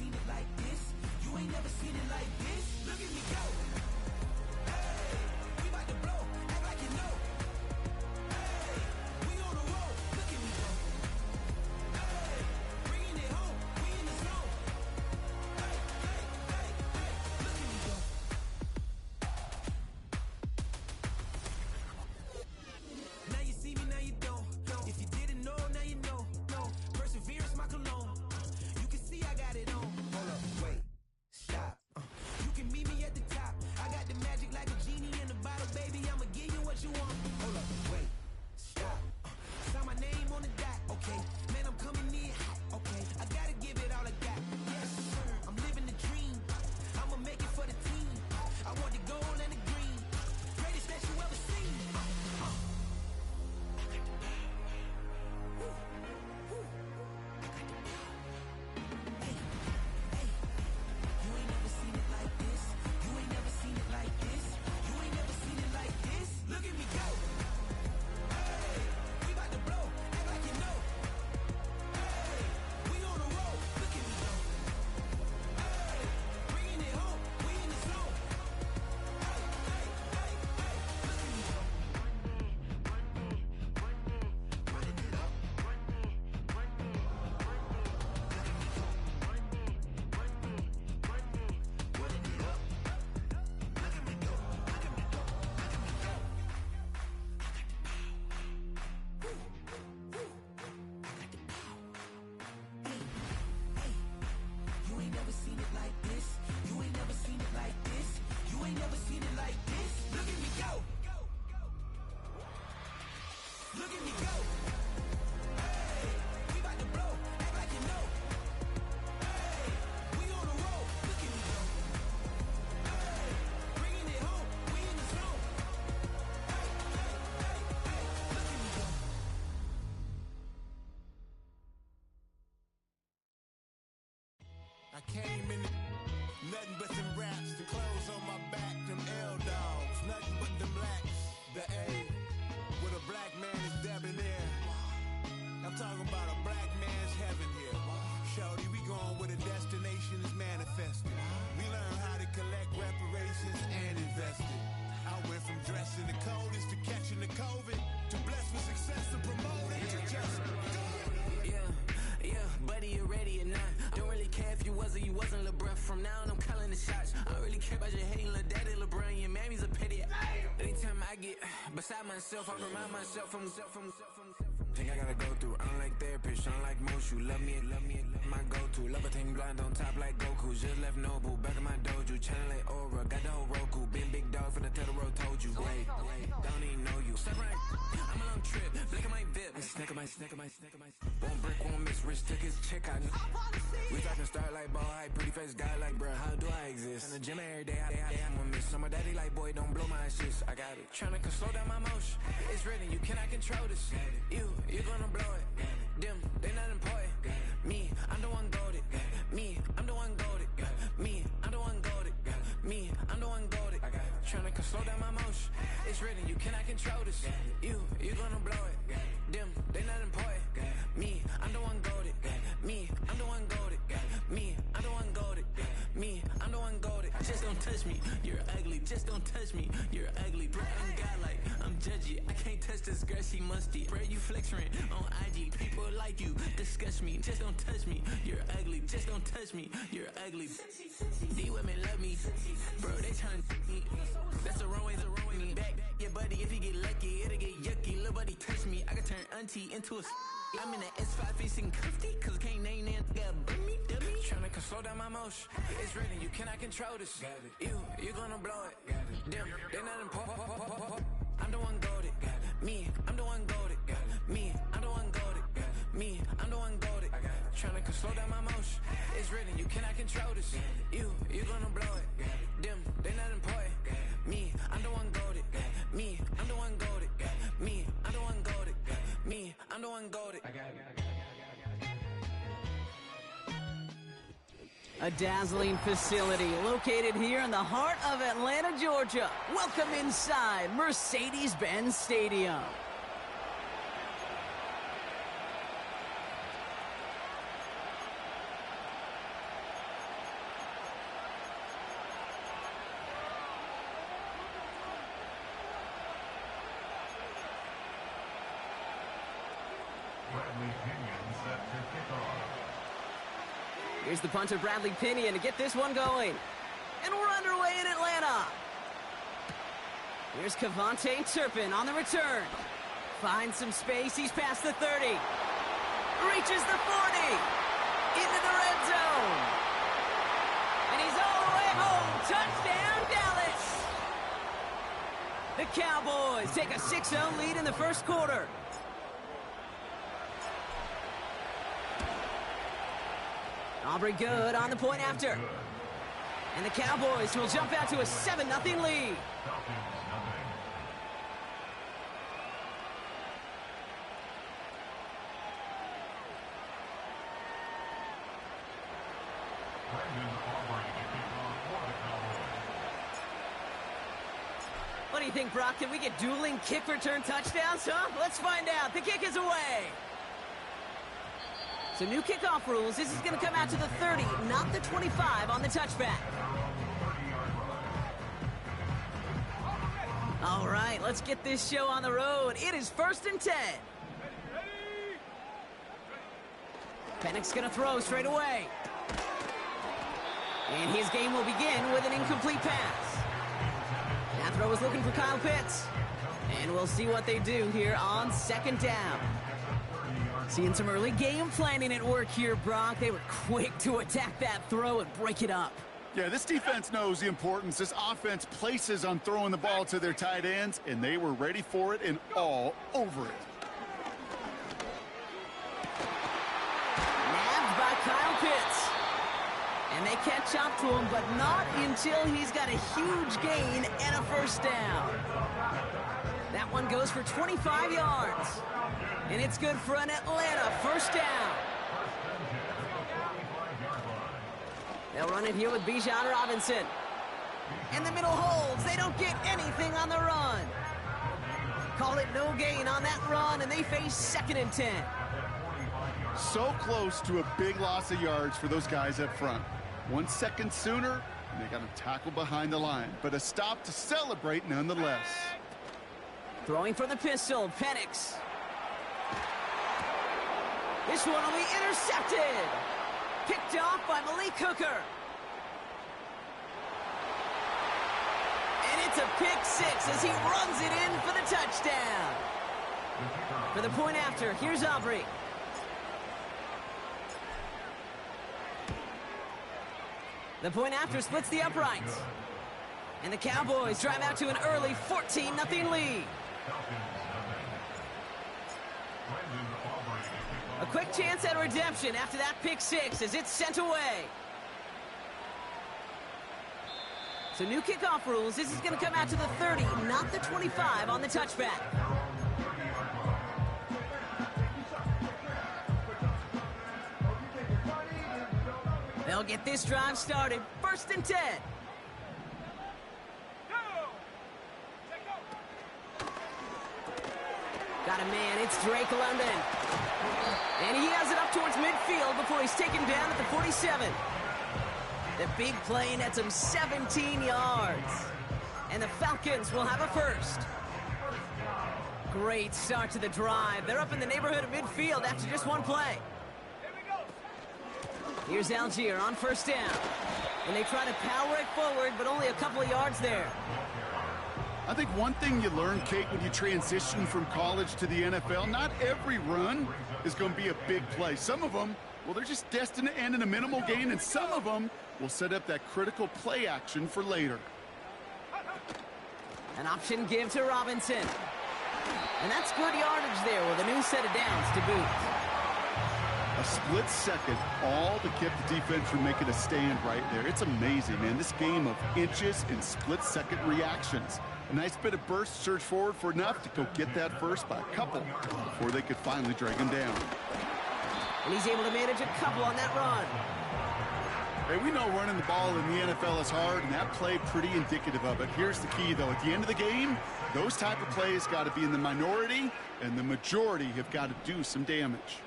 seen it like this. You ain't never seen it like this. Look at me go. Hey, we about to blow. Act like you know. Hey, we on the roll. Look at me go. Hey, bringing it home. We in the zone. Hey, hey, hey, hey. Look at me go. Now you see me, now you don't. If you didn't know, now you know. No, perseverance, my cologne. You can see I got it on. Hold up, wait, stop. You can meet me at the top. I got the magic like a genie in a bottle, baby. I'ma give you what you want. Hold up, wait, stop. Sign my name on the dot, okay. Man, I'm coming in hot, okay. I gotta give it all I got. Yes, sir. I'm living the dream. I'ma make it for the team. I want the gold and the green. Greatest that you ever seen. You ain't never seen it like this. You ain't never seen it like this. You ain't never seen it like this. Look at me go. Hey, we about to blow. Act like you know. Hey, we on the roll. Look at me go. Hey, bringing it home. We in the zone. Hey, hey, hey, hey. Look at me go. Running it up. Running it up. Look at me go. Look at me go. Look at me go. I got the power. Woo, woo. I got the power. Hey, hey. You ain't never seen it like this. You ain't never seen it like this. You ain't never seen it like this. Look at me go. Look at me go. Hey, we about to blow. Act like you know. Hey, we on the roll. Look at me go. Hey, bringing it home. We in the zone. Hey, hey, hey, hey. Look at me go. I came in nothing but them raps, the clothes on my back, them L dogs, nothing but them blacks. The A, with a black man is debonair. I'm talking about a black man's heaven here. Shorty, we going where the destination is manifested. We learn how to collect reparations and invest it. I went from dressing the coldest to catching the COVID, to blessed with success and promoted to just go. Yeah, buddy, you ready or not? Don't really care if you was or you wasn't LeBron. From now on, I'm calling the shots. I don't really care about your hating little daddy LeBron. Your mammy's a pity. Anytime I get beside myself, I remind myself from Think I gotta go through. I don't like therapists, I don't like most. You love me, my go-to. Love a thing blind on top like Goku. Just left Noble, back in my dojo. Channel like Aura, got the whole Roku. Been big dog from the Tether Road, told you. Wait, don't even know you. Step right, I'm a long trip, flick of my VIP. Snack of my. One brick, one miss, Rich took his check out. We talking start like ball hype, pretty face guy like, bruh, how do I exist? In the gym every day, I'm gonna miss. Summer daddy like, boy, don't blow my assist. I got it. Tryna slow down my motion. It's written, you cannot control this. You gonna blow it. Them, they not important. Me, I'm the one goated. Me, I'm the one goated. Me, I'm the one goated. Me, I'm the one goated. Tryna slow down my motion. It's written, you cannot control this. You gonna blow it. Them, they not important. Me, I'm the one goated. Me, I'm the one goated. Me, I'm the one goated. Me, I'm the one goated. Just don't touch me, you're ugly. Just don't touch me, you're ugly. Bro, I'm godlike, I'm judgy. I can't touch this girl, she musty. Bro, you flexing on IG. People like you disgust me. Just don't touch me, you're ugly. Just don't touch me, you're ugly. These women love me, bro, they tryna me. That's the wrong way, back your buddy. If you get lucky, it'll get yucky. Little buddy touch me, I can turn auntie into a I'm in the S5 facing comfy, cause can't name that burn me, dummy. Tryna slow down my motion. It's written, you cannot control this. You gonna blow it. Them, they not important. I'm the one goated. Me, I'm the one goated. Me, I'm the one goated. Me, I'm the one goated. Tryna slow down my motion. It's written, you cannot control this. You gonna blow it. Them, they not important. Me, I'm the one goated. Me, I'm the one goated. Me, I'm the one goated. Me, I'm the one goated. A dazzling facility located here in the heart of Atlanta, Georgia. Welcome inside Mercedes-Benz Stadium. Here's the punter, Bradley Pinion, to get this one going. And we're underway in Atlanta. Here's Kevontae Turpin on the return. Finds some space. He's past the 30. Reaches the 40. Into the red zone. And he's all the way home. Touchdown, Dallas. The Cowboys take a 6-0 lead in the first quarter. Aubrey good on the point after. And the Cowboys will jump out to a 7-0 lead. What do you think, Brock? Can we get dueling kick return touchdowns, huh? Let's find out. The kick is away. So new kickoff rules. This is going to come out to the 30, not the 25 on the touchback. All right, let's get this show on the road. It is 1st and 10. Pennick's going to throw straight away. And his game will begin with an incomplete pass. That throw is looking for Kyle Pitts. And we'll see what they do here on 2nd down. Seeing some early game planning at work here, Brock. They were quick to attack that throw and break it up. Yeah, this defense knows the importance this offense places on throwing the ball to their tight ends, and they were ready for it and all over it. Nabbed by Kyle Pitts. And they catch up to him, but not until he's got a huge gain and a 1st down. That one goes for 25 yards. And it's good for an Atlanta 1st down. They'll run it here with Bijan Robinson. And the middle holds. They don't get anything on the run. Call it no gain on that run, and they face 2nd and 10. So close to a big loss of yards for those guys up front. 1 second sooner, and they got him tackled behind the line. But a stop to celebrate nonetheless. Throwing for the pistol, Penix. This one will be intercepted. Picked off by Malik Hooker. And it's a pick 6 as he runs it in for the touchdown. For the point after, here's Aubrey. The point after splits the uprights. And the Cowboys drive out to an early 14-0 lead. A quick chance at redemption after that pick 6 as it's sent away. So new kickoff rules. This is going to come out to the 30, not the 25 on the touchback. They'll get this drive started. 1st and 10. Got a man. It's Drake London. And he has it up towards midfield before he's taken down at the 47. The big play nets him 17 yards. And the Falcons will have a 1st. Great start to the drive. They're up in the neighborhood of midfield after just one play. Here's Algier on 1st down. And they try to power it forward, but only a couple of yards there. I think one thing you learn, Kate, when you transition from college to the NFL, not every run is going to be a big play. Some of them, well, they're just destined to end in a minimal gain, and some of them will set up that critical play action for later. An option give to Robinson. And that's good yardage there with a new set of downs to boot. A split second, all to keep the defense from making a stand right there. It's amazing, man. This game of inches and split-second reactions. A nice bit of burst, surge forward for enough to go get that 1st by a couple before they could finally drag him down. And he's able to manage a couple on that run. Hey, we know running the ball in the NFL is hard, and that play pretty indicative of it. Here's the key, though. At the end of the game, those type of plays got to be in the minority, and the majority have got to do some damage.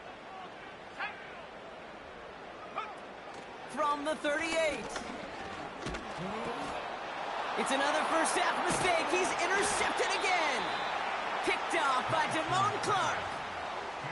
From the 38. It's another first half mistake. He's intercepted again. Picked off by Damone Clark.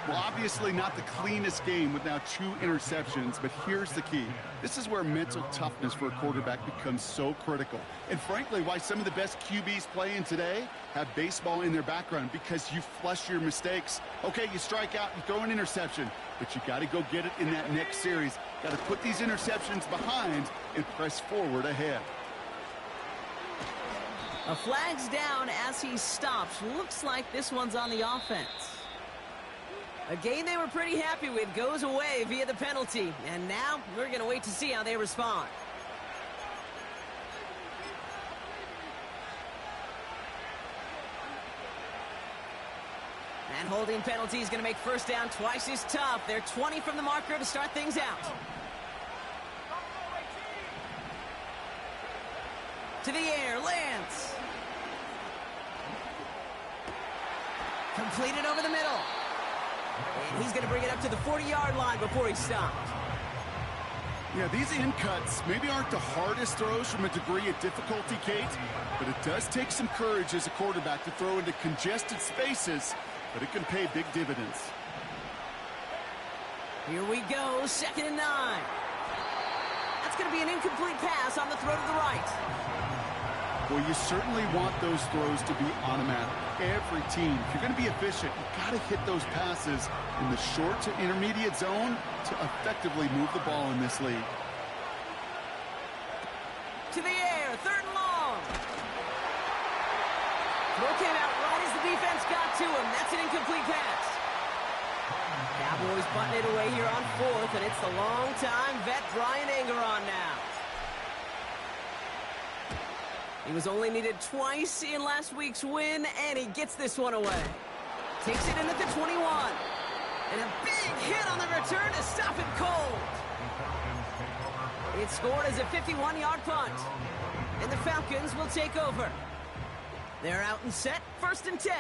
Well, obviously not the cleanest game with now 2 interceptions, but here's the key. This is where mental toughness for a quarterback becomes so critical. And frankly, why some of the best QBs playing today have baseball in their background, because you flush your mistakes. Okay, you strike out and throw an interception, but you got to go get it in that next series. Got to put these interceptions behind and press forward ahead. A flag's down as he stops. Looks like this one's on the offense. A game they were pretty happy with goes away via the penalty. And now we're going to wait to see how they respond. That holding penalty is going to make first down twice as tough. They're 20 from the marker to start things out. To the air, Lance. Completed over the middle. And he's going to bring it up to the 40-yard line before he stopped. Yeah, these in cuts maybe aren't the hardest throws from a degree of difficulty, Kate, but it does take some courage as a quarterback to throw into congested spaces, but it can pay big dividends. Here we go, 2nd and 9. That's going to be an incomplete pass on the throw to the right. Well, you certainly want those throws to be automatic. Every team, if you're going to be efficient, you've got to hit those passes in the short to intermediate zone to effectively move the ball in this league. To the air, 3rd and long. Throw came out right as the defense got to him. That's an incomplete pass. Cowboys butting it away here on 4th, and it's the long-time vet Brian Engeron now. He was only needed twice in last week's win, and he gets this one away. Takes it in at the 21. And a big hit on the return to stop it cold. It's scored as a 51-yard punt. And the Falcons will take over. They're out and set, 1st and 10.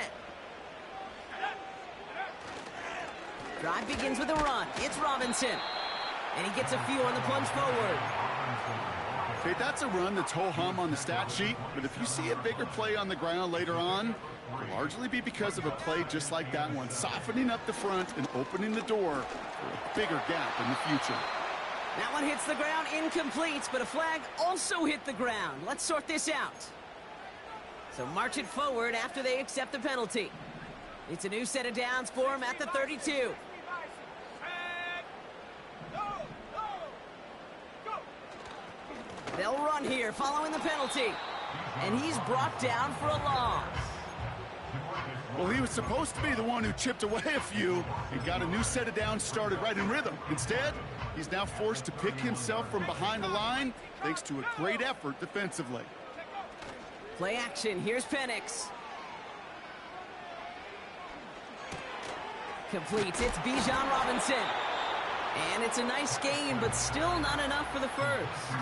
Drive begins with a run. It's Robinson. And he gets a few on the plunge forward. Okay, that's a run that's ho-hum on the stat sheet, but if you see a bigger play on the ground later on, it'll largely be because of a play just like that one, softening up the front and opening the door for a bigger gap in the future. That one hits the ground incomplete, but a flag also hit the ground. Let's sort this out. So march it forward after they accept the penalty. It's a new set of downs for him at the 32. They'll run here following the penalty. And he's brought down for a loss. Well, he was supposed to be the one who chipped away a few and got a new set of downs started right in rhythm. Instead, he's now forced to pick himself from behind the line thanks to a great effort defensively. Play action. Here's Penix. Completes. It's Bijan Robinson. And it's a nice gain, but still not enough for the first.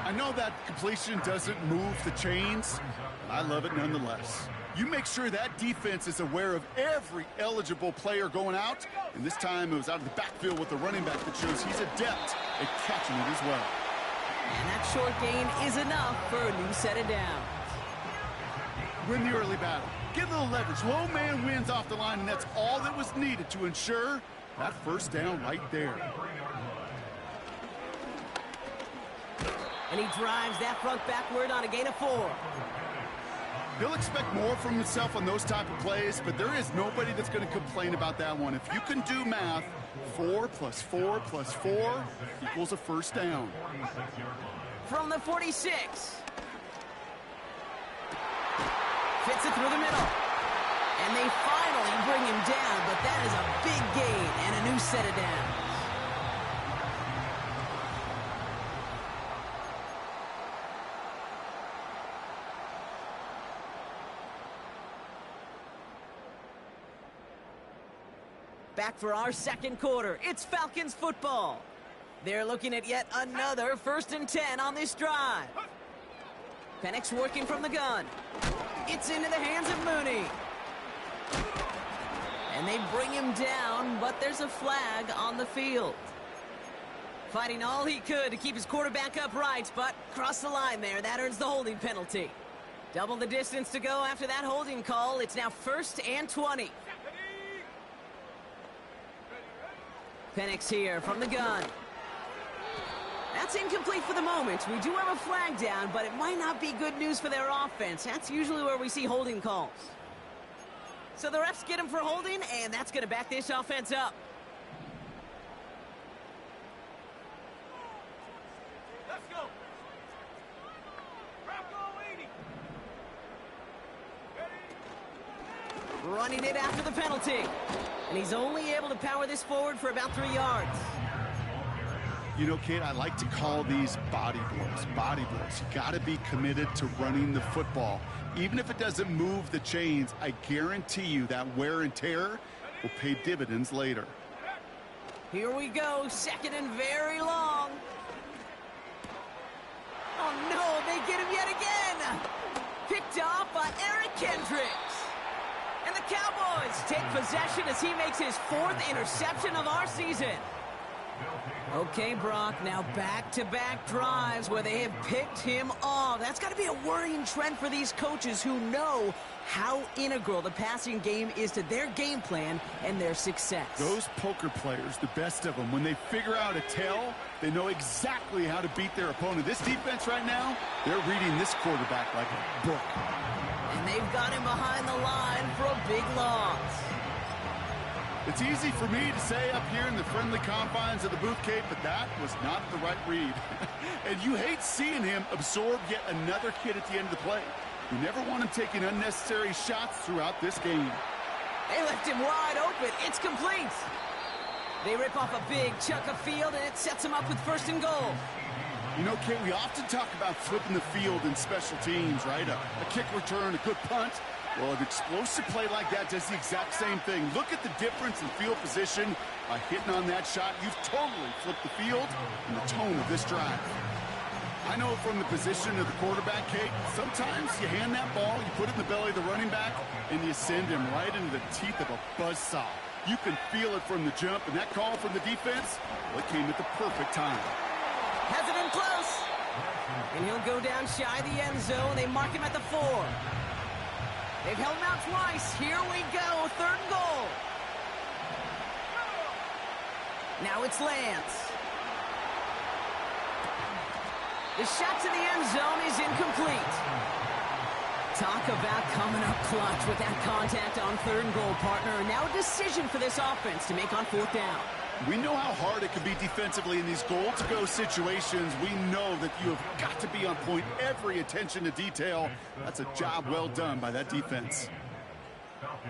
I know that completion doesn't move the chains, but I love it nonetheless. You make sure that defense is aware of every eligible player going out, and this time it was out of the backfield with the running back that shows he's adept at catching it as well. And that short gain is enough for a new set of downs. Win the early battle. Get a little leverage. Low man wins off the line, and that's all that was needed to ensure that first down right there. And he drives that front backward on a gain of 4. He'll expect more from himself on those type of plays, but there is nobody that's going to complain about that one. If you can do math, 4 plus 4 plus 4 equals a first down. From the 46. Fits it through the middle. And they finally bring him down, but that is a big gain and a new set of downs. Back for our second quarter. It's Falcons football. They're looking at yet another 1st and 10 on this drive. Penix working from the gun. It's into the hands of Mooney. And they bring him down, but there's a flag on the field. Fighting all he could to keep his quarterback upright, but crossed the line there. That earns the holding penalty. Double the distance to go after that holding call. It's now 1st and 20. Penix here from the gun. That's incomplete for the moment. We do have a flag down, but it might not be good news for their offense. That's usually where we see holding calls. So the refs get him for holding, and that's going to back this offense up. Let's go. Running it after the penalty. And he's only able to power this forward for about 3 yards. You know, Kate, I like to call these body blows. Body blows. You got to be committed to running the football. Even if it doesn't move the chains, I guarantee you that wear and tear will pay dividends later. Here we go, second and very long. Oh no, they get him yet again. Picked off by Eric Kendricks. And the Cowboys take possession as he makes his 4th interception of our season. Okay, Brock, now back-to-back drives where they have picked him off. That's got to be a worrying trend for these coaches who know how integral the passing game is to their game plan and their success. Those poker players, the best of them, when they figure out a tell, they know exactly how to beat their opponent. This defense right now, they're reading this quarterback like a book. And they've got him behind the line for a big loss. It's easy for me to say up here in the friendly confines of the booth, Kate, but that was not the right read. And you hate seeing him absorb yet another hit at the end of the play. You never want him taking unnecessary shots throughout this game. They left him wide open. It's complete. They rip off a big chunk of field, and it sets him up with 1st and goal. You know, Kate, we often talk about flipping the field in special teams, right? A kick return, a good punt. Well, an explosive play like that does the exact same thing. Look at the difference in field position. By hitting on that shot, you've totally flipped the field and the tone of this drive. I know from the position of the quarterback, Kate, sometimes you hand that ball, you put it in the belly of the running back, and you send him right into the teeth of a buzzsaw. You can feel it from the jump, and that call from the defense, well, it came at the perfect time. Has it in close. And he'll go down shy of the end zone. They mark him at the 4. They've held him out twice. Here we go, 3rd and goal. Now it's Lance. The shot to the end zone is incomplete. Talk about coming up clutch with that contact on 3rd and goal, partner. Now a decision for this offense to make on 4th down. We know how hard it can be defensively in these goal-to-go situations. We know that you have got to be on point, every attention to detail. That's a job well done by that defense.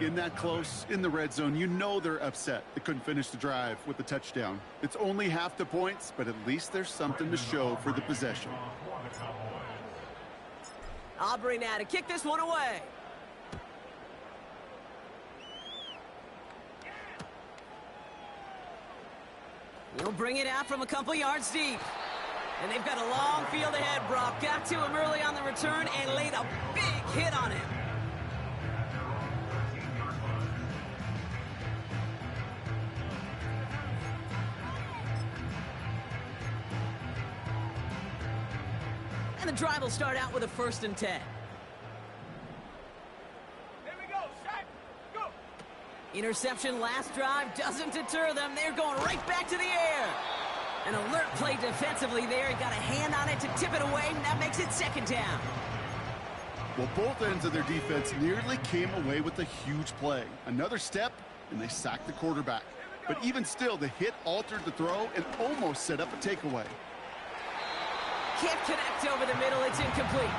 In that close, in the red zone, you know they're upset they couldn't finish the drive with the touchdown. It's only half the points, but at least there's something to show for the possession. Aubrey now to kick this one away. He'll bring it out from a couple yards deep. And they've got a long field ahead, Brock. Got to him early on the return and laid a big hit on him. And the drive will start out with a 1st and 10. Interception last drive doesn't deter them. They're going right back to the air. An alert play defensively there. He got a hand on it to tip it away, and that makes it 2nd down. Well, both ends of their defense nearly came away with a huge play. Another step, and they sacked the quarterback. But even still, the hit altered the throw and almost set up a takeaway. Can't connect over the middle. It's incomplete.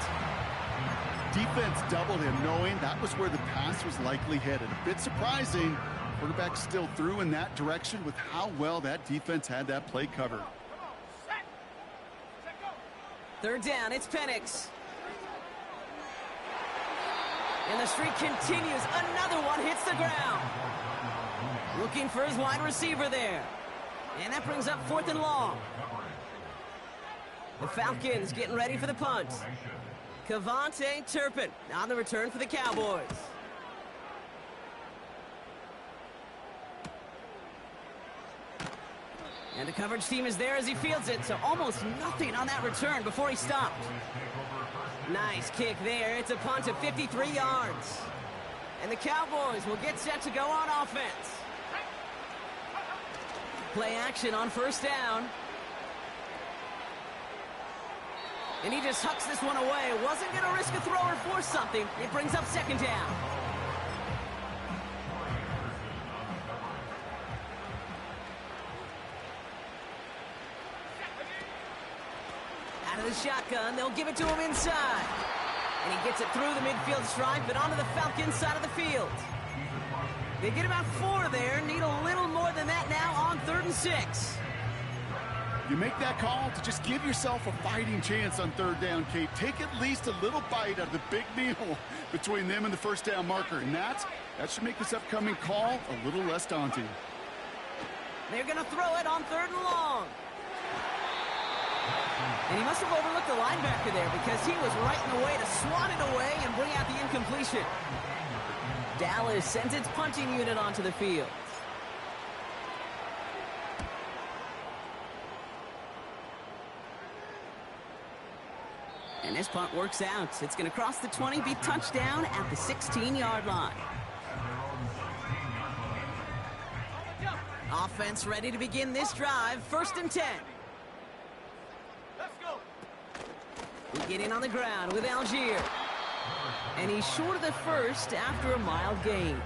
Defense doubled him, knowing that was where the pass was likely headed. A bit surprising. Quarterback still threw in that direction with how well that defense had that play covered. 3rd down, it's Penix. And the streak continues. Another one hits the ground. Looking for his wide receiver there. And that brings up 4th and long. The Falcons getting ready for the punt. Cavante Turpin on the return for the Cowboys. And the coverage team is there as he fields it, so almost nothing on that return before he stopped. Nice kick there. It's a punt of 53 yards. And the Cowboys will get set to go on offense. play action on first down. And he just hucks this one away. Wasn't going to risk a throw or force something. It brings up second down. Out of the shotgun, they'll give it to him inside. And he gets it through the midfield stripe and onto the Falcons side of the field. They get about 4 there. Need a little more than that now on 3rd and 6. You make that call to just give yourself a fighting chance on 3rd down, Kate. Take at least a little bite out of the big meal between them and the first down marker. And that should make this upcoming call a little less daunting. They're going to throw it on 3rd and long. And he must have overlooked the linebacker there because he was right in the way to swat it away and bring out the incompletion. Dallas sends its punting unit onto the field. And this punt works out. It's going to cross the 20, be touchdown at the 16-yard line. Offense ready to begin this drive. 1st and 10. Let's go. We get in on the ground with Algier. And he's short of the first after a mild gain.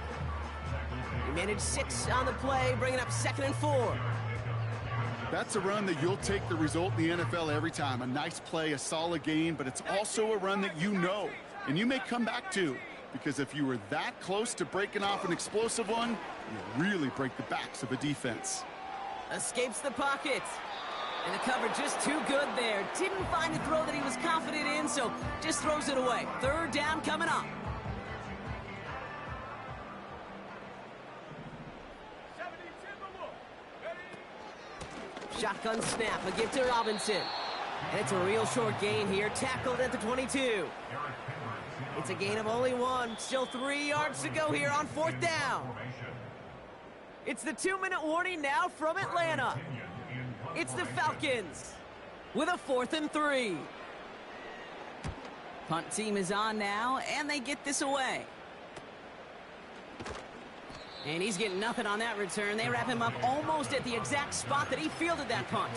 He managed 6 on the play, bringing up 2nd and 4. That's a run that you'll take the result in the NFL every time. A nice play, a solid gain, but it's also a run that you know and you may come back to, because if you were that close to breaking off an explosive one, you really break the backs of a defense. Escapes the pocket. And the cover just too good there. Didn't find a throw that he was confident in, so just throws it away. 3rd down coming up. Shotgun snap, a give to Robinson. And it's a real short gain here, tackled at the 22. It's a gain of only 1, still 3 yards to go here on 4th down. It's the 2-minute warning now from Atlanta. It's the Falcons with a 4th and 3. Punt team is on now, and they get this away. And he's getting nothing on that return. They wrap him up almost at the exact spot that he fielded that punt.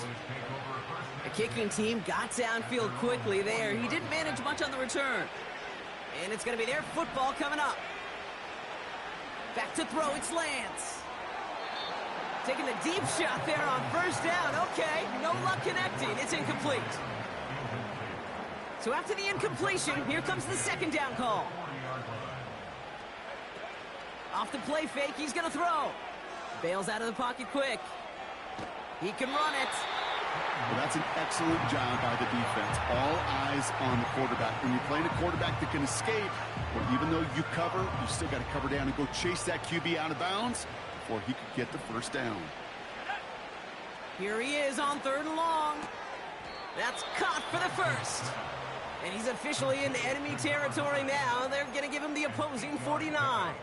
The kicking team got downfield quickly there. He didn't manage much on the return. And it's going to be their football coming up. Back to throw, it's Lance. Taking the deep shot there on 1st down. Okay, no luck connecting. It's incomplete. So after the incompletion, here comes the 2nd down call. Off the play fake, he's going to throw. Bails out of the pocket quick. He can run it. Well, that's an excellent job by the defense. All eyes on the quarterback. When you're playing a quarterback that can escape, well, even though you cover, you still got to cover down and go chase that QB out of bounds before he could get the 1st down. Here he is on 3rd and long. That's caught for the 1st. And he's officially in enemy territory now. They're going to give him the opposing 49.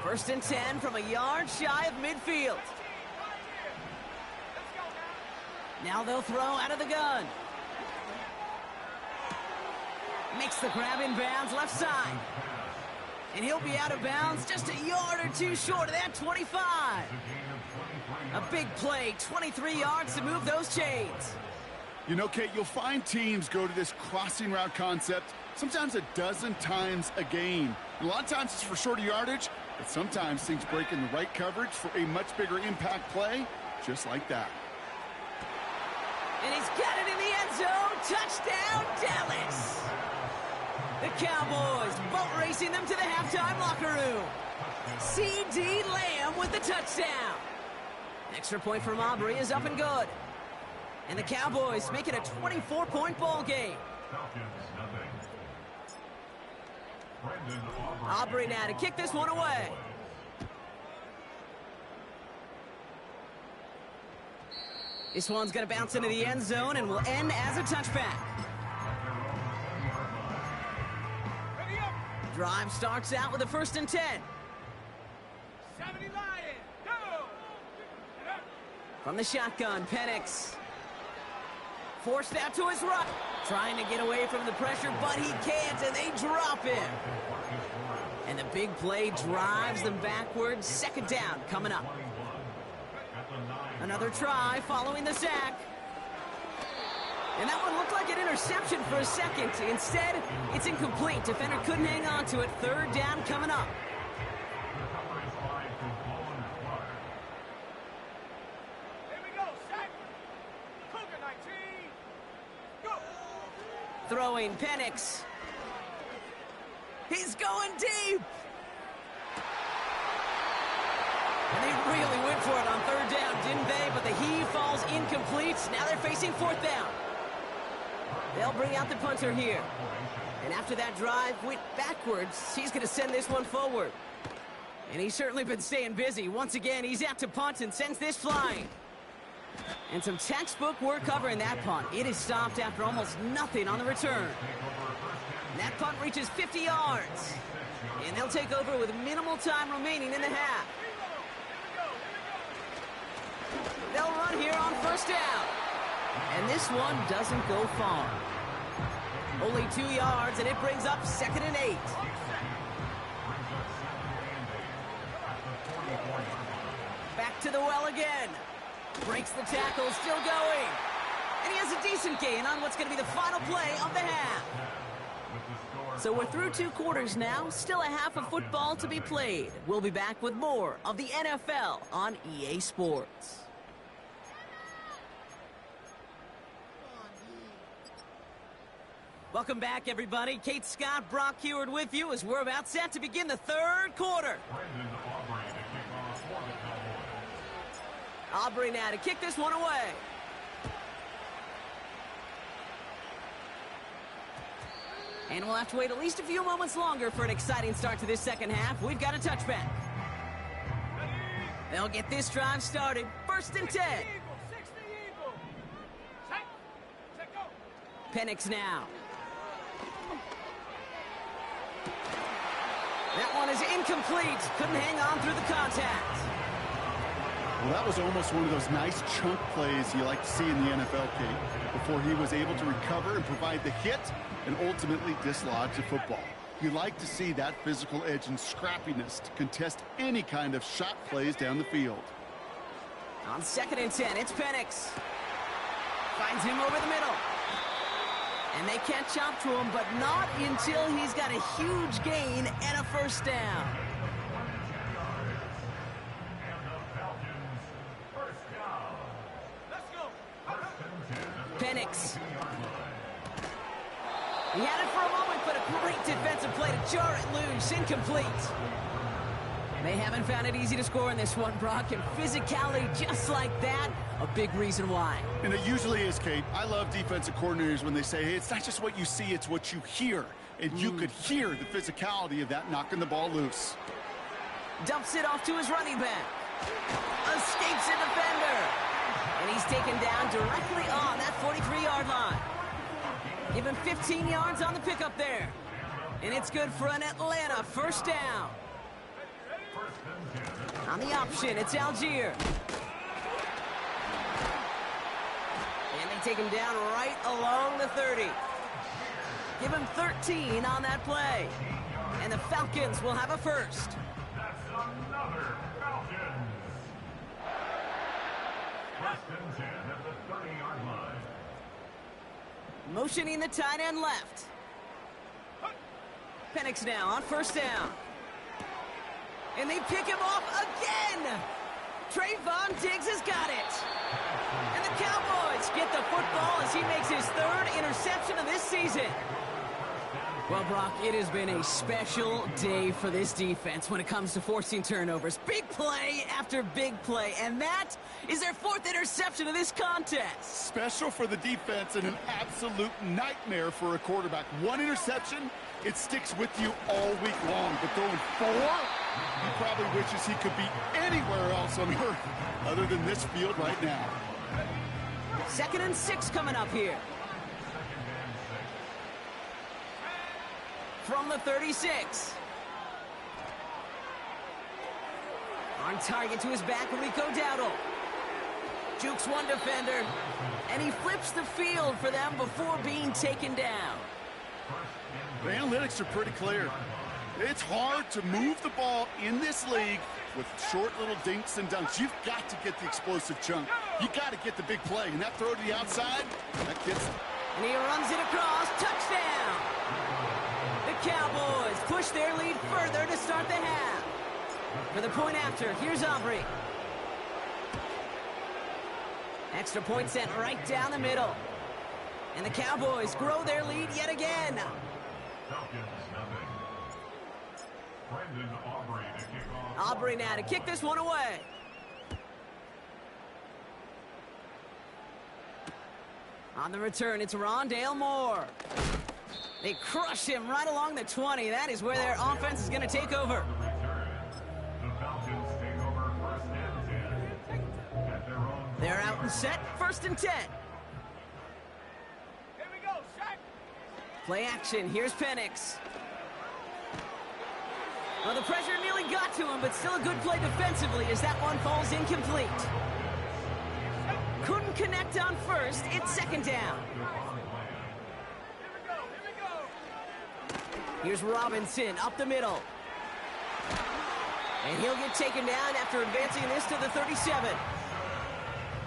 1st and 10 from a yard shy of midfield. Now they'll throw out of the gun. Makes the grab in bounds left side. And he'll be out of bounds just a yard or 2 short of that 25. A big play, 23 yards to move those chains. You know, Kate, you'll find teams go to this crossing route concept sometimes a dozen times a game. And a lot of times it's for shorter yardage, but sometimes things break in the right coverage for a much bigger impact play, just like that. And he's got it in the end zone. Touchdown, Dallas. The Cowboys boat racing them to the halftime locker room. C.D. Lamb with the touchdown. Extra point from Aubrey is up and good. And the Cowboys make it a 24-point ball game. Aubrey now to kick this one away. This one's going to bounce into the end zone and will end as a touchback. Drive starts out with a 1st and 10. 70 Lions, go! From the shotgun, Penix. Forced out to his right. Trying to get away from the pressure, but he can't, and they drop him. And the big play drives them backwards. 2nd down coming up. Another try following the sack. And that one looked like an interception for a second. Instead, it's incomplete. Defender couldn't hang on to it. Third down coming up. Throwing Penix. He's going deep. And they really went for it on third down, didn't they? But the heave falls incomplete. Now they're facing fourth down. They'll bring out the punter here. And after that drive went backwards, he's going to send this one forward. And he's certainly been staying busy. Once again, he's out to punt and sends this flying. And some textbook work covering that punt. It is stopped after almost nothing on the return. And that punt reaches 50 yards. And they'll take over with minimal time remaining in the half. They'll run here on first down. And this one doesn't go far. Only 2 yards, and it brings up 2nd and 8. Back to the well again. Breaks the tackle, still going. And he has a decent gain on what's going to be the final play of the half. So we're through 2 quarters now. Still a half of football to be played. We'll be back with more of the NFL on EA Sports. Welcome back, everybody. Kate Scott, Brock Heward with you as we're about set to begin the third quarter. Aubrey now to kick this one away. And we'll have to wait at least a few moments longer for an exciting start to this second half. We've got a touchback. They'll get this drive started. 1st and 10. Penix now. That one is incomplete. Couldn't hang on through the contact. Well, that was almost one of those nice chunk plays you like to see in the NFL, Kate, before he was able to recover and provide the hit and ultimately dislodge the football. You like to see that physical edge and scrappiness to contest any kind of shot plays down the field. On 2nd and 10, it's Penix. Finds him over the middle. And they catch up to him, but not until he's got a huge gain and a first down. Penix. He had it for a moment, but a great defensive play to jar it loose. Incomplete. They haven't found it easy to score in this one, Brock, and physicality just like that, a big reason why. And it usually is, Kate. I love defensive coordinators when they say, hey, it's not just what you see, it's what you hear. And you could hear the physicality of that knocking the ball loose. Dumps it off to his running back. Escapes a defender. And he's taken down directly on that 43-yard line. Give him 15 yards on the pickup there. And it's good for an Atlanta first down. On the option, it's Algier. And they take him down right along the 30. Give him 13 on that play. And the Falcons will have a first. That's another Falcons. First and 10 at the 30-yard line. Motioning the tight end left. Penix now on first down. And they pick him off again. Trayvon Diggs has got it. And the Cowboys get the football as he makes his 3rd interception of this season. Well, Brock, it has been a special day for this defense when it comes to forcing turnovers. Big play after big play, and that is their 4th interception of this contest. Special for the defense and an absolute nightmare for a quarterback. 1 interception, it sticks with you all week long. But throwing 4, he probably wishes he could be anywhere else on earth other than this field right now. 2nd and 6 coming up here. From the 36. On target to his back, Rico Dowdle. Jukes one defender, and he flips the field for them before being taken down. The analytics are pretty clear. It's hard to move the ball in this league with short little dinks and dunks. You've got to get the explosive chunk. You got to get the big play. And that throw to the outside, that gets it. And he runs it across. Touchdown! The Cowboys push their lead further to start the half. For the point after, here's Aubrey. Extra point sent right down the middle. And the Cowboys grow their lead yet again. Falcons nothing. Brendan Aubrey to kick off. Aubrey now to kick this one away. On the return, it's Rondale Moore. They crush him right along the 20. That is where their offense is going to take over. The Falcons take over first and 10 at their own. They're out and set, 1st and 10. Here we go, Shaq. Play action, here's Penix. Well, the pressure nearly got to him, but still a good play defensively as that one falls incomplete. Couldn't connect on first, it's 2nd down. Here's Robinson up the middle. And he'll get taken down after advancing this to the 37.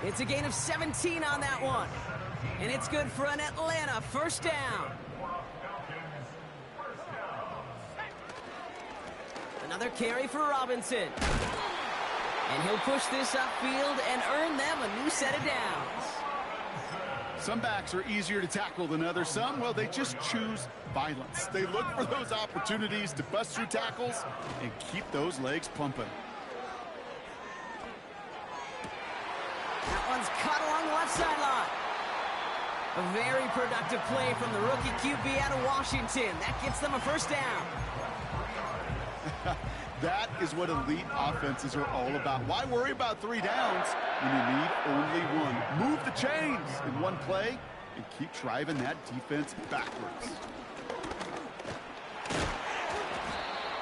It's a gain of 17 on that one. And it's good for an Atlanta 1st down. Another carry for Robinson. And he'll push this upfield and earn them a new set of downs. Some backs are easier to tackle than others. Some, well, they just choose violence. They look for those opportunities to bust through tackles and keep those legs pumping. That one's cut along the left sideline. A very productive play from the rookie QB out of Washington. That gets them a 1st down. That is what elite offenses are all about. Why worry about 3 downs when you need only one? Move the chains in one play and keep driving that defense backwards.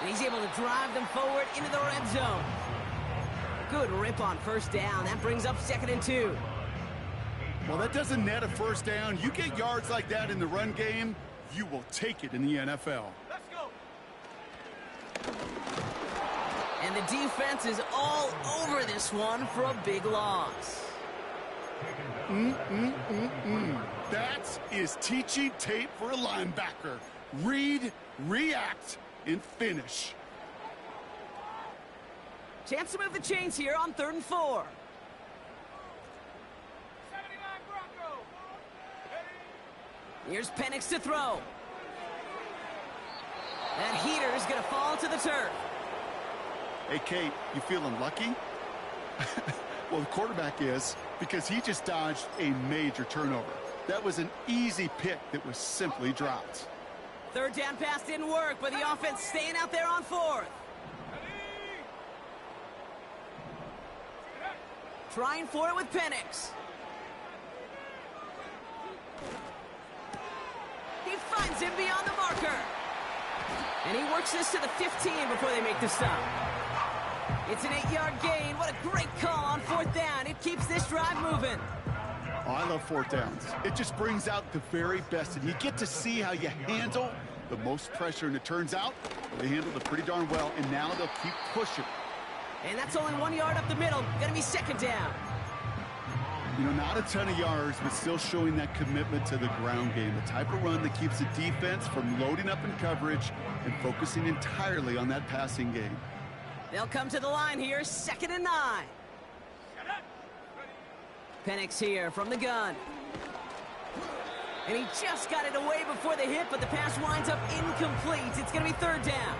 And he's able to drive them forward into the red zone. Good rip on 1st down. That brings up 2nd and 2. Well, that doesn't net a 1st down. You get yards like that in the run game, you will take it in the NFL. Let's go. And the defense is all over this one for a big loss. That is teaching tape for a linebacker. Read, react, and finish. Chance to move the chains here on 3rd and 4. 79 Bronco. Here's Penix to throw. That heater is going to fall to the turf. Hey, Kate, you feeling lucky? Well, the quarterback is, because he just dodged a major turnover. That was an easy pick that was simply dropped. 3rd down pass didn't work, but the offense staying out there on 4th. Trying for it with Penix. He finds him beyond the marker. And he works this to the 15 before they make the stop. It's an 8-yard gain. What a great call on 4th down. It keeps this drive moving. Oh, I love 4th downs. It just brings out the very best, and you get to see how you handle the most pressure, and it turns out they handled it pretty darn well, and now they'll keep pushing. And that's only 1 yard up the middle. Gonna be 2nd down. You know, not a ton of yards, but still showing that commitment to the ground game, the type of run that keeps the defense from loading up in coverage and focusing entirely on that passing game. They'll come to the line here, 2nd and 9. Penix here from the gun. And he just got it away before the hit, but the pass winds up incomplete. It's going to be 3rd down.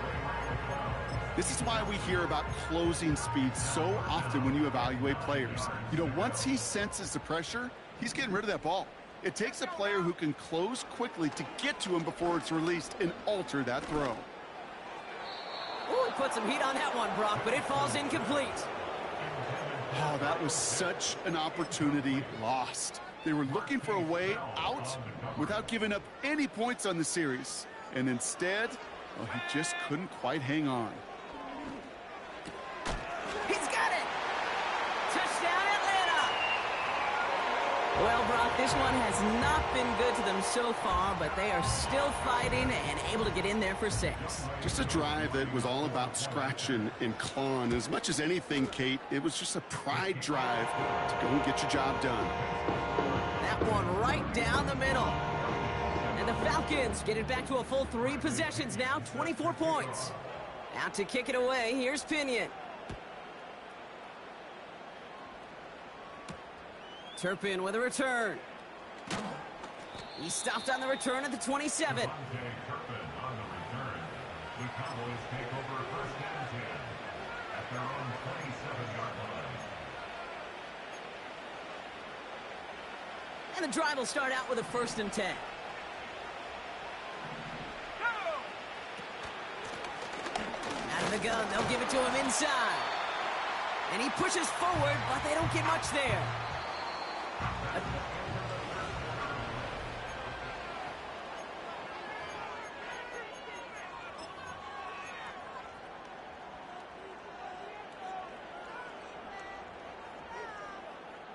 This is why we hear about closing speed so often when you evaluate players. You know, once he senses the pressure, he's getting rid of that ball. It takes a player who can close quickly to get to him before it's released and alter that throw. Ooh, he put some heat on that one, Brock, but it falls incomplete. Oh, that was such an opportunity lost. They were looking for a way out without giving up any points on the series. And instead, well, he just couldn't quite hang on. He's got it! Touchdown, Atlanta! Well, Brock, this one has not been good to them so far, but they are still fighting and able to get in there for 6. Just a drive that was all about scratching and clawing. As much as anything, Kate, it was just a pride drive to go and get your job done. That one right down the middle. And the Falcons get it back to a full 3 possessions now, 24 points. Out to kick it away, here's Pinion. Turpin with a return. He stopped on the return at the 27. Turpin on the return. The Cowboys take over first and 10 at their own 27-yard line. And the drive will start out with a 1st and 10. Out of the gun, they'll give it to him inside. And he pushes forward, but they don't get much there.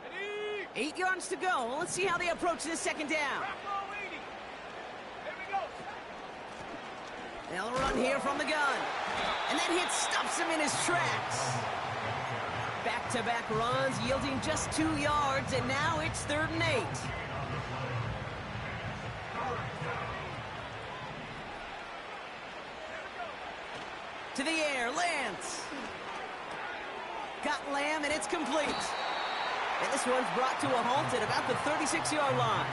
Ready? 8 yards to go. Well, let's see how they approach this 2nd down. Bronco leading. There we go. They'll run here from the gun. And that hit stops him in his tracks. Back-to-back runs yielding just 2 yards, and now it's 3rd and 8. To the air, Lance. Got Lamb, and it's complete. And this one's brought to a halt at about the 36-yard line.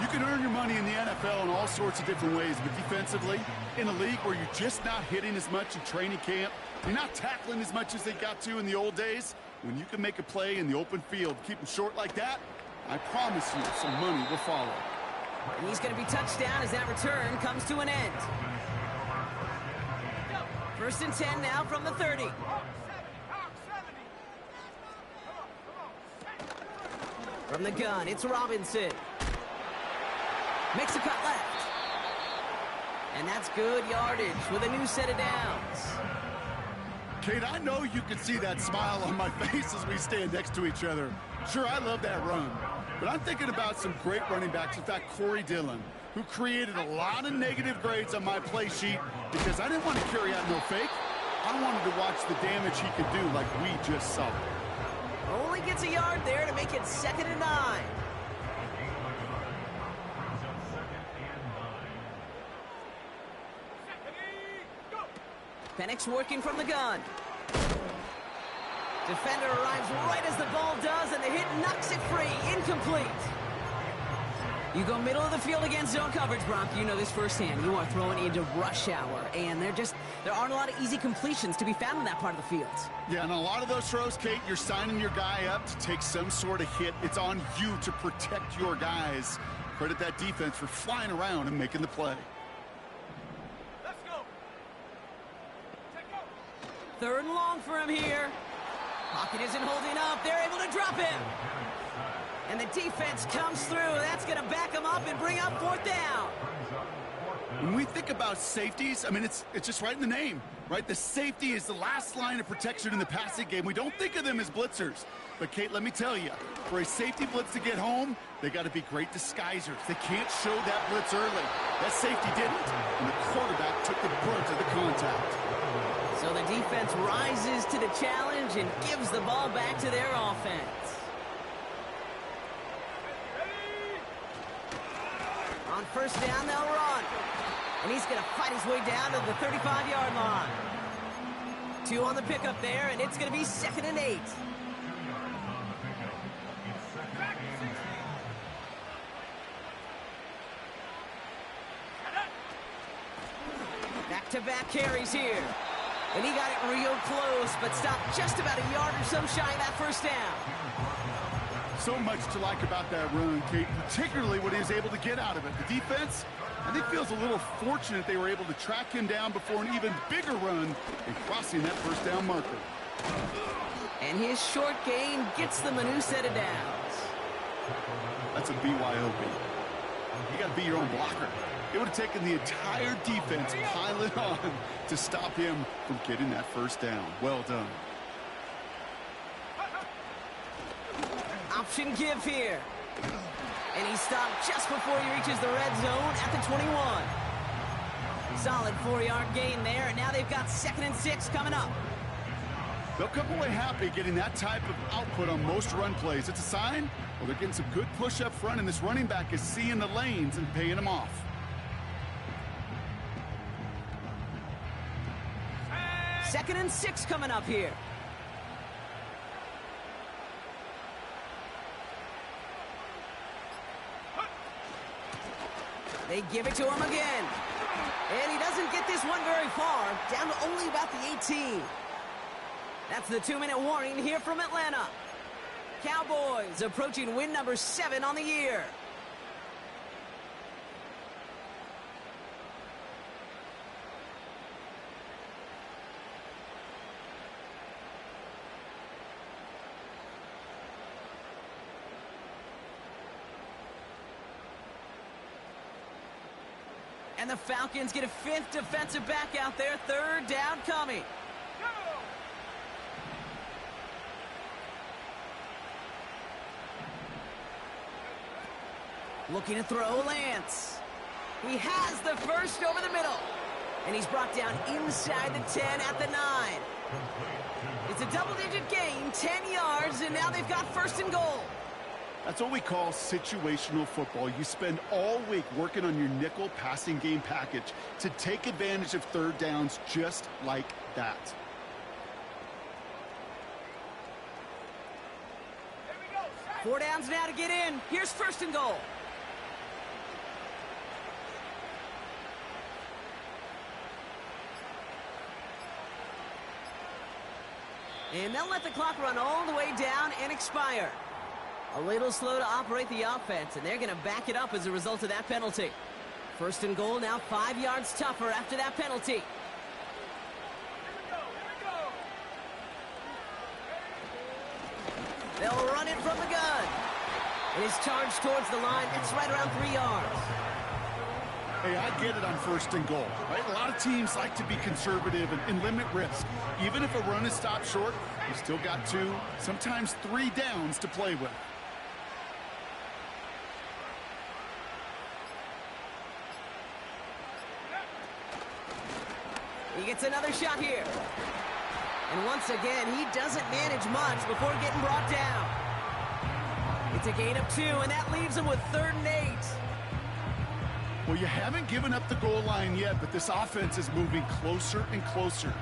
You can earn your money in the NFL in all sorts of different ways, but defensively, in a league where you're just not hitting as much in training camp, you're not tackling as much as they got to in the old days, when you can make a play in the open field, keep them short like that, I promise you some money will follow. And he's going to be touched down as that return comes to an end. 1st and 10 now from the 30. From the gun, it's Robinson. Makes a cut left. And that's good yardage with a new set of downs. Kate, I know you can see that smile on my face as we stand next to each other. Sure, I love that run. But I'm thinking about some great running backs. In fact, Corey Dillon, who created a lot of negative grades on my play sheet because I didn't want to carry out no fake. I wanted to watch the damage he could do like we just saw. Only gets a yard there to make it 2nd and 9. Penix working from the gun. Defender arrives right as the ball does, and the hit knocks it free. Incomplete. You go middle of the field against zone coverage, Brock. You know this firsthand. You are throwing into rush hour, and there aren't a lot of easy completions to be found in that part of the field. Yeah, and a lot of those throws, Kate, you're signing your guy up to take some sort of hit. It's on you to protect your guys. Credit that defense for flying around and making the play. Let's go. Take go. 3rd and long for him here. Pocket isn't holding up. They're able to drop him. And the defense comes through. That's going to back him up and bring up 4th down. When we think about safeties, I mean, it's just right in the name, right? The safety is the last line of protection in the passing game. We don't think of them as blitzers. But, Kate, let me tell you, for a safety blitz to get home, they got to be great disguisers. They can't show that blitz early. That safety didn't, and the quarterback took the brunt of the contact. So the defense rises to the challenge and gives the ball back to their offense. On 1st down, they'll run. And he's going to fight his way down to the 35-yard line. 2 on the pickup there, and it's going to be 2nd and 8. Back-to-back carries here. And he got it real close, but stopped just about a yard or so shy of that 1st down. So much to like about that run, Kate, particularly what he was able to get out of it. The defense, I think, feels a little fortunate they were able to track him down before an even bigger run and crossing that 1st down marker. And his short gain gets them a new set of downs. That's a BYOB. You got to be your own blocker. It would have taken the entire defense piling on to stop him from getting that 1st down. Well done. possession give here. And he's stopped just before he reaches the red zone at the 21. Solid 4-yard gain there, and now they've got 2nd and 6 coming up. They'll come away happy getting that type of output on most run plays. It's a sign, well, they're getting some good push up front, and this running back is seeing the lanes and paying them off. Second and 6 coming up here. They give it to him again. And he doesn't get this one very far, down to only about the 18. That's the 2-minute warning here from Atlanta. Cowboys approaching win number 7 on the year. And the Falcons get a 5th defensive back out there. 3rd down coming. Looking to throw Lance. He has the first over the middle. And he's brought down inside the 10 at the 9. It's a double-digit gain, 10 yards, and now they've got 1st and goal. That's what we call situational football. You spend all week working on your nickel passing game package to take advantage of 3rd downs just like that. 4 downs now to get in. Here's 1st and goal. And they'll let the clock run all the way down and expire. A little slow to operate the offense, and they're going to back it up as a result of that penalty. 1st and goal now 5 yards tougher after that penalty. They'll run it from the gun. It is charged towards the line. It's right around 3 yards. Hey, I get it on 1st and goal, right? A lot of teams like to be conservative and limit risk. Even if a run is stopped short, you still got 2, sometimes 3 downs to play with. He gets another shot here. And once again, he doesn't manage much before getting brought down. It's a gain of 2, and that leaves him with 3rd and 8. Well, you haven't given up the goal line yet, but this offense is moving closer and closer.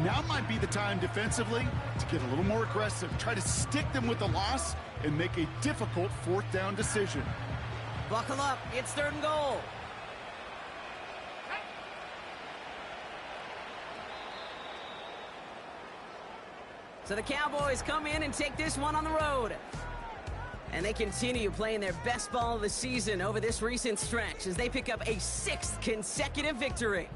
Now might be the time defensively to get a little more aggressive, try to stick them with the loss, and make a difficult 4th down decision. Buckle up, it's 3rd and goal. So the Cowboys come in and take this one on the road. And they continue playing their best ball of the season over this recent stretch as they pick up a 6th consecutive victory.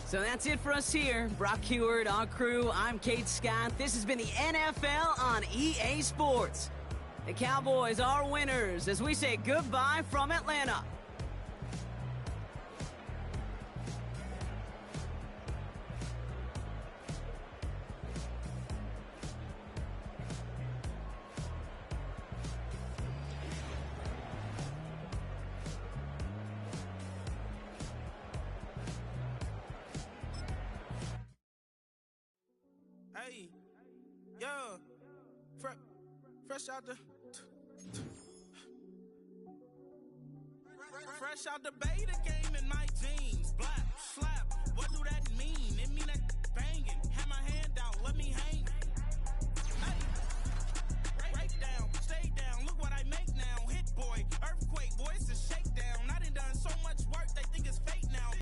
So that's it for us here. Brock Heward, our crew, I'm Kate Scott. This has been the NFL on EA Sports. The Cowboys are winners as we say goodbye from Atlanta. Hey, yo, fresh out the beta game in my jeans.